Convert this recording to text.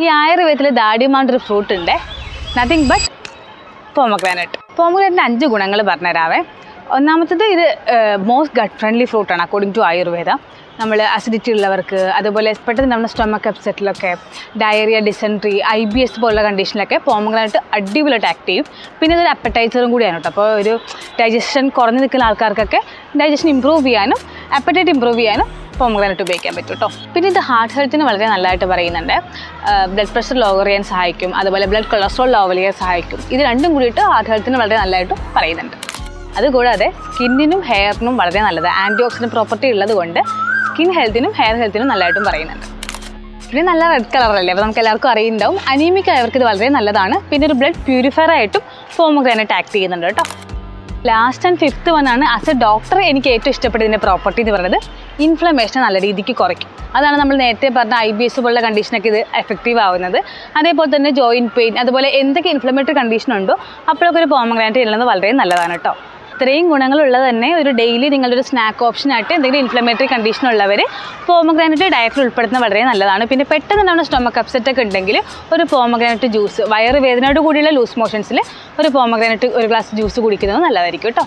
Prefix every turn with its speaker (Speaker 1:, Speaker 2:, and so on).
Speaker 1: ഈ ആയുർവേദത്തിൽ ദാഡിമാണ്ടൊരു ഫ്രൂട്ട് ഉണ്ട്, നത്തിങ് ബട്ട് പോമഗ്രാനൈറ്റ്. പോമഗ്രാനൈറ്റിൻ്റെ 5 ഗുണങ്ങൾ പറഞ്ഞുതരാവേ. ഒന്നാമത്തത്, ഇത് മോസ്റ്റ് ഗട്ട് ഫ്രണ്ട്ലി ഫ്രൂട്ടാണ് അക്കോർഡിംഗ് ടു ആയുർവേദ. നമ്മൾ അസിഡിറ്റി ഉള്ളവർക്ക്, അതുപോലെ പെട്ടെന്ന് നമ്മുടെ സ്റ്റൊമക്ക് അപ്സെറ്റിലൊക്കെ, ഡയറിയ, ഡിസെൻട്രി, IBS പോലുള്ള കണ്ടീഷനിലൊക്കെ പോമഗ്രാനൈറ്റ് അടിപൊളിയായിട്ട് ആക്ട് ചെയ്യും. പിന്നെ ഇതൊരു അപ്പറ്റൈസറും കൂടിയാണ് കേട്ടോ. അപ്പോൾ ഒരു ഡൈജഷൻ കുറഞ്ഞു നിൽക്കുന്ന ആൾക്കാർക്കൊക്കെ ഡൈജഷൻ ഇമ്പ്രൂവ് ചെയ്യാനും അപ്പറ്റൈറ്റ് ഇമ്പ്രൂവ് ചെയ്യാനും പോമഗ്രാനൈറ്റ് ഉപയോഗിക്കാൻ പറ്റും കേട്ടോ. പിന്നെ ഇത് ഹാർട്ട് ഹെൽത്തിന് വളരെ നല്ലതായിട്ട് പറയുന്നുണ്ട്. ബ്ലഡ് പ്രഷർ ലോവർ ചെയ്യാൻ സഹായിക്കും, അതുപോലെ ബ്ലഡ് കൊളസ്ട്രോൾ ലോവർ ചെയ്യാൻ സഹായിക്കും. ഇത് രണ്ടും കൂടിയിട്ട് ഹാർട്ട് ഹെൽത്തിന് വളരെ നല്ലതായിട്ടും പറയുന്നുണ്ട്. അതുകൂടാതെ സ്കിന്നിനും ഹെയറിനും വളരെ നല്ലത്. ആൻറ്റി ഓക്സിഡൻറ്റ് പ്രോപ്പർട്ടി ഉള്ളത് കൊണ്ട് സ്കിൻ ഹെൽത്തിനും ഹെയർ ഹെൽത്തിനും നല്ലതായിട്ടും പറയുന്നുണ്ട്. പിന്നെ നല്ല റെഡ് കളറല്ലേ, അപ്പോൾ നമുക്ക് എല്ലാവർക്കും അറിയുന്നുണ്ടാവും. അനീമിക് ആയവർക്ക് ഇത് വളരെ നല്ലതാണ്. പിന്നെ ഒരു ബ്ലഡ് പ്യൂരിഫയർ ആയിട്ടും പോമഗ്രാനൈറ്റ് ആക്ട് ചെയ്യുന്നുണ്ട് കേട്ടോ. ലാസ്റ്റ് ആൻഡ് 5th വണ്ണാണ് ആസ് എ ഡോക്ടർ എനിക്ക് ഏറ്റവും ഇഷ്ടപ്പെട്ടതിൻ്റെ പ്രോപ്പർട്ടി എന്ന് പറയുന്നത്, ഇൻഫ്ലമേഷൻ നല്ല രീതിക്ക് കുറയ്ക്കും. അതാണ് നമ്മൾ നേരത്തെ പറഞ്ഞ IBS പോലുള്ള കണ്ടീഷനൊക്കെ ഇത് എഫക്റ്റീവ് ആവുന്നത്. അതേപോലെ തന്നെ ജോയിൻറ്റ് പെയിൻ, അതുപോലെ എന്തൊക്കെ ഇൻഫ്ലമേറ്ററി കണ്ടീഷൻ ഉണ്ടോ അപ്പോഴൊക്കെ ഒരു പോമഗ്രാനൈറ്റ് ഉള്ളത് വളരെ നല്ലതാണ് കേട്ടോ. ഇത്രയും ഗുണങ്ങളുള്ളത് തന്നെ ഒരു ഡെയിലി നിങ്ങളുടെ ഒരു സ്നാക്ക് ഓപ്ഷനായിട്ട് എന്തെങ്കിലും ഇൻഫ്ലമേറ്ററി കണ്ടീഷൻ ഉള്ളവർ പോമഗ്രാനൈറ്റ് ഡയറ്റിൽ ഉൾപ്പെടുത്തുന്നത് വളരെ നല്ലതാണ്. പിന്നെ പെട്ടെന്ന് നമ്മുടെ സ്റ്റൊമക്ക് അപ്സെറ്റ് ഒക്കെ ഉണ്ടെങ്കിൽ ഒരു പോമഗ്രാനൈറ്റ് ജ്യൂസ്, വയറ് വേദനയോട് കൂടിയുള്ള ലൂസ് മോഷൻസിൽ ഒരു പോമഗ്രാനൈറ്റ് ഒരു ഗ്ലാസ് ജ്യൂസ് കുടിക്കുന്നത് നല്ലതായിരിക്കും കേട്ടോ.